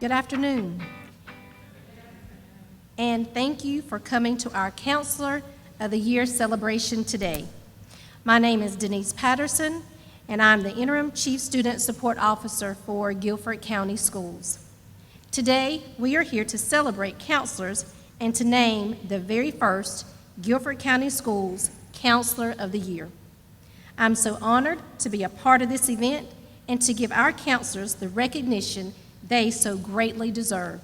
Good afternoon. And thank you for coming to our Counselor of the Year celebration today. My name is Denise Patterson, and I'm the Interim Chief Student Support Officer for Guilford County Schools. Today, we are here to celebrate counselors and to name the very first Guilford County Schools Counselor of the Year. I'm so honored to be a part of this event and to give our counselors the recognition they so greatly deserve.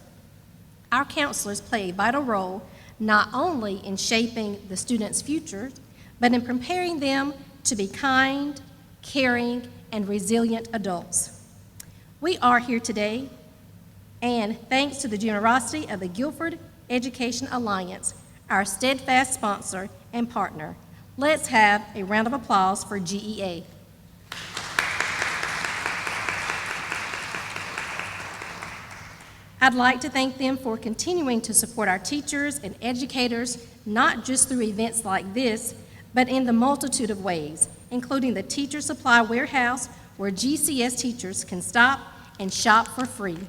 Our counselors play a vital role not only in shaping the students' futures, but in preparing them to be kind, caring, and resilient adults. We are here today, and thanks to the generosity of the Guilford Education Alliance, our steadfast sponsor and partner. Let's have a round of applause for GEA. I'd like to thank them for continuing to support our teachers and educators, not just through events like this, but in the multitude of ways, including the Teacher Supply Warehouse, where GCS teachers can stop and shop for free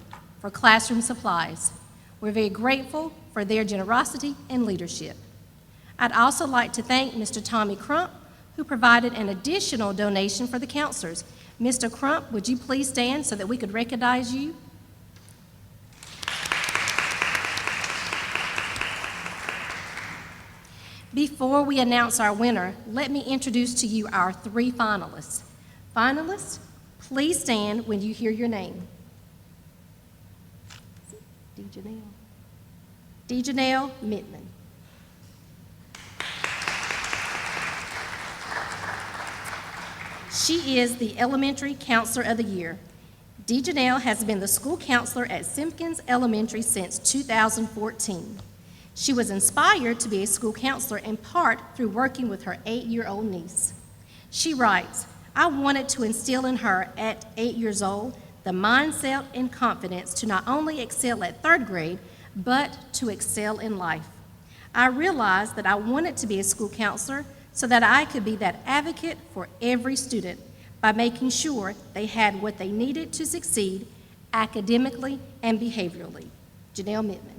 for classroom supplies. We're very grateful for their generosity and leadership. I'd also like to thank Mr. Tommy Crump, who provided an additional donation for the counselors. Mr. Crump, would you please stand so that we could recognize you? Before we announce our winner, let me introduce to you our three finalists. Finalists, please stand when you hear your name. Dejanelle Mittman. She is the Elementary Counselor of the Year. Dejanelle has been the school counselor at Simpkins Elementary since 2014. She was inspired to be a school counselor in part through working with her 8-year-old niece. She writes, "I wanted to instill in her at 8 years old the mindset and confidence to not only excel at 3rd grade, but to excel in life. I realized that I wanted to be a school counselor so that I could be that advocate for every student by making sure they had what they needed to succeed academically and behaviorally." Janelle Mittman.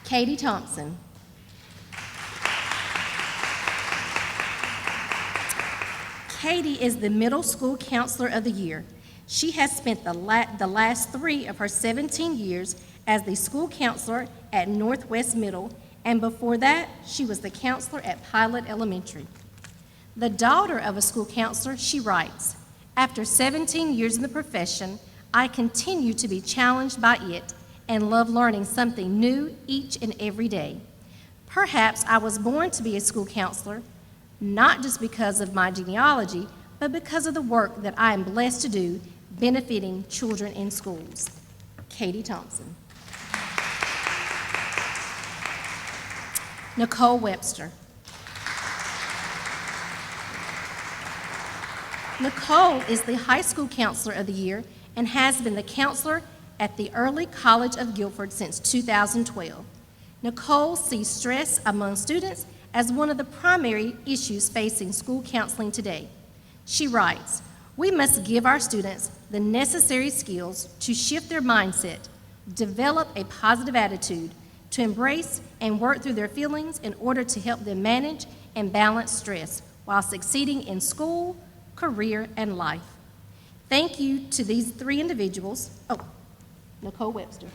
Katie Thompson. Katie is the Middle School Counselor of the Year. She has spent the last 3 of her 17 years as the school counselor at Northwest Middle, and before that, she was the counselor at Pilot Elementary. The daughter of a school counselor, she writes, "After 17 years in the profession, I continue to be challenged by it and love learning something new each and every day. Perhaps I was born to be a school counselor, not just because of my genealogy, but because of the work that I am blessed to do benefiting children in schools." Katie Thompson. Nicole Webster. Nicole is the High School Counselor of the Year and has been the counselor at the Early College of Guilford since 2012. Nicole sees stress among students as one of the primary issues facing school counseling today. She writes, "We must give our students the necessary skills to shift their mindset, develop a positive attitude, to embrace and work through their feelings in order to help them manage and balance stress while succeeding in school, career, and life." Thank you to these 3 individuals. Nicole Webster.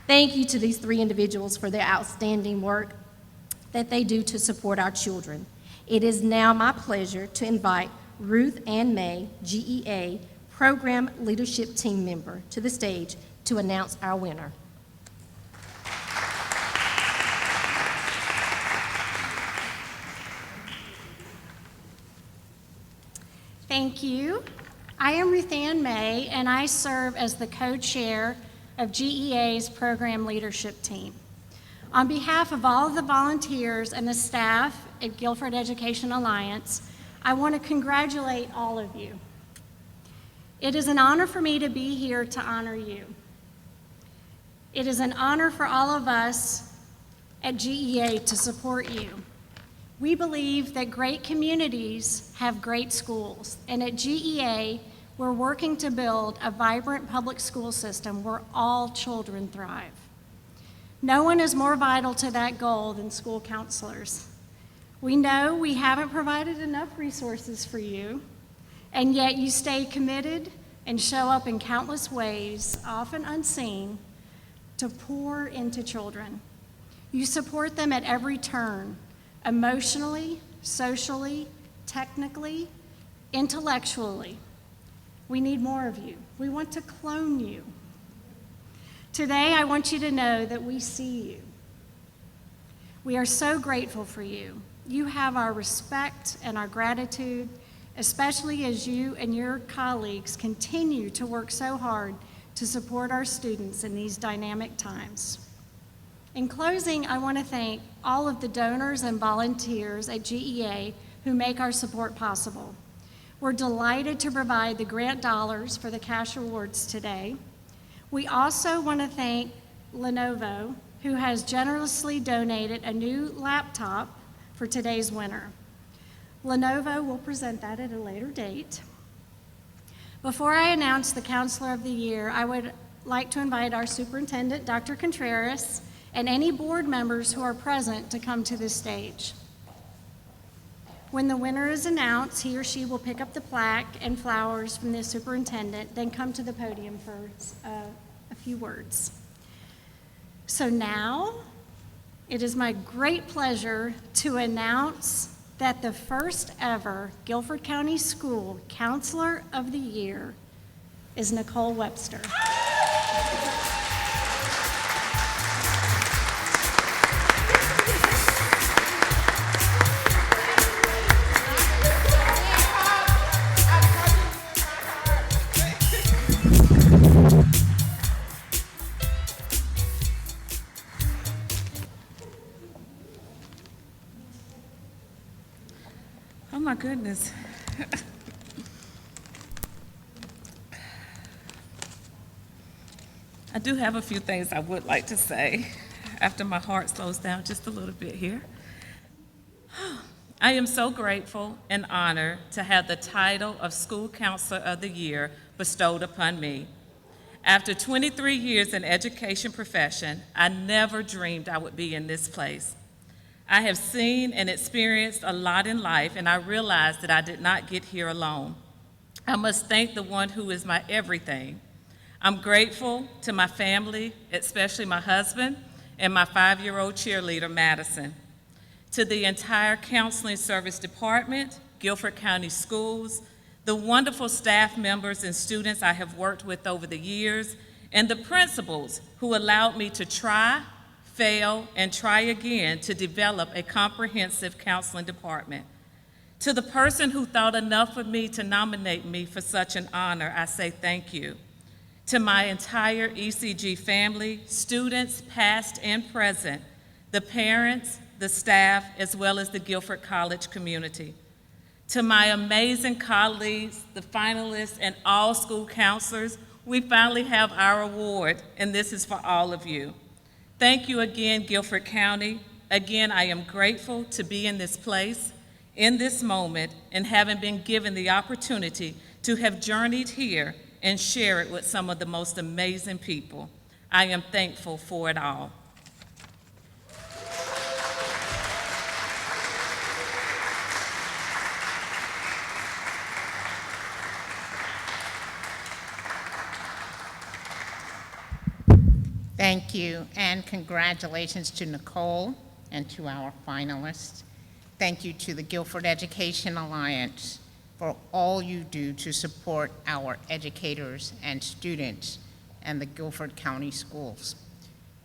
Thank you to these 3 individuals for their outstanding work that they do to support our children. It is now my pleasure to invite Ruth Ann May, GEA Program Leadership Team Member, to the stage to announce our winner. Thank you. I am Ruth Ann May, and I serve as the co-chair of GEA's Program Leadership Team. On behalf of all of the volunteers and the staff at Guilford Education Alliance, I want to congratulate all of you. It is an honor for me to be here to honor you. It is an honor for all of us at GEA to support you. We believe that great communities have great schools, and at GEA, we're working to build a vibrant public school system where all children thrive. No one is more vital to that goal than school counselors. We know we haven't provided enough resources for you, and yet you stay committed and show up in countless ways, often unseen, to pour into children. You support them at every turn, emotionally, socially, technically, intellectually. We need more of you. We want to clone you. Today, I want you to know that we see you. We are so grateful for you. You have our respect and our gratitude, especially as you and your colleagues continue to work so hard to support our students in these dynamic times. In closing, I want to thank all of the donors and volunteers at GEA who make our support possible. We're delighted to provide the grant dollars for the cash awards today. We also want to thank Lenovo, who has generously donated a new laptop for today's winner. Lenovo will present that at a later date. Before I announce the Counselor of the Year, I would like to invite our superintendent, Dr. Contreras, and any board members who are present to come to this stage. When the winner is announced, he or she will pick up the plaque and flowers from the superintendent, then come to the podium for a few words. So now, it is my great pleasure to announce that the first ever Guilford County School Counselor of the Year is Nicole Webster. Oh my goodness. I do have a few things I would like to say after my heart slows down just a little bit here. I am so grateful and honored to have the title of School Counselor of the Year bestowed upon me. After 23 years in education profession, I never dreamed I would be in this place. I have seen and experienced a lot in life, and I realized that I did not get here alone. I must thank the one who is my everything. I'm grateful to my family, especially my husband and my 5-year-old cheerleader, Madison. To the entire counseling service department, Guilford County Schools, the wonderful staff members and students I have worked with over the years, and the principals who allowed me to try, fail, and try again to develop a comprehensive counseling department. To the person who thought enough of me to nominate me for such an honor, I say thank you. To my entire ECG family, students past and present, the parents, the staff, as well as the Guilford College community. To my amazing colleagues, the finalists, and all school counselors, we finally have our award, and this is for all of you. Thank you again, Guilford County. Again, I am grateful to be in this place, in this moment, and having been given the opportunity to have journeyed here and share it with some of the most amazing people. I am thankful for it all. Thank you, and congratulations to Nicole and to our finalists. Thank you to the Guilford Education Alliance for all you do to support our educators and students and the Guilford County Schools.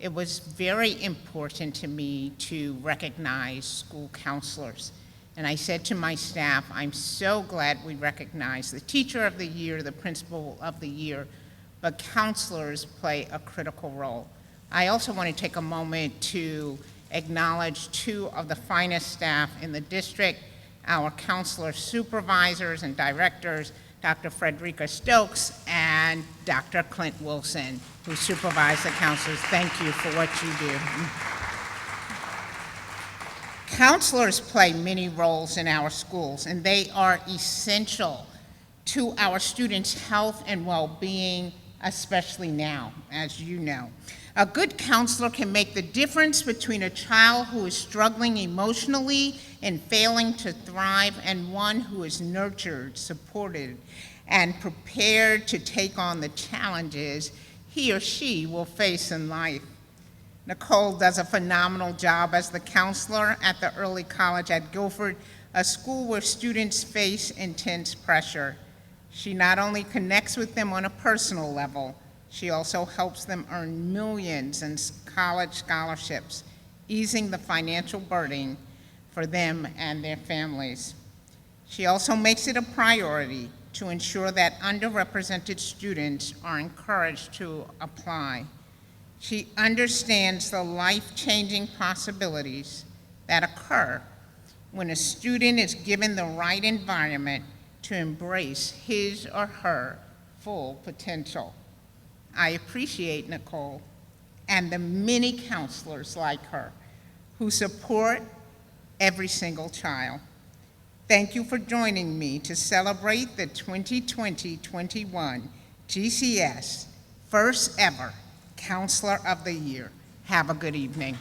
It was very important to me to recognize school counselors. And I said to my staff, I'm so glad we recognize the Teacher of the Year, the Principal of the Year, but counselors play a critical role. I also want to take a moment to acknowledge 2 of the finest staff in the district, our counselor supervisors and directors, Dr. Frederica Stokes and Dr. Clint Wilson, who supervise the counselors. Thank you for what you do. Counselors play many roles in our schools, and they are essential to our students' health and well-being, especially now, as you know. A good counselor can make the difference between a child who is struggling emotionally and failing to thrive and one who is nurtured, supported, and prepared to take on the challenges he or she will face in life. Nicole does a phenomenal job as the counselor at the Early College at Guilford, a school where students face intense pressure. She not only connects with them on a personal level, she also helps them earn millions in college scholarships, easing the financial burden for them and their families. She also makes it a priority to ensure that underrepresented students are encouraged to apply. She understands the life-changing possibilities that occur when a student is given the right environment to embrace his or her full potential. I appreciate Nicole and the many counselors like her who support every single child. Thank you for joining me to celebrate the 2020-21 GCS First Ever Counselor of the Year. Have a good evening.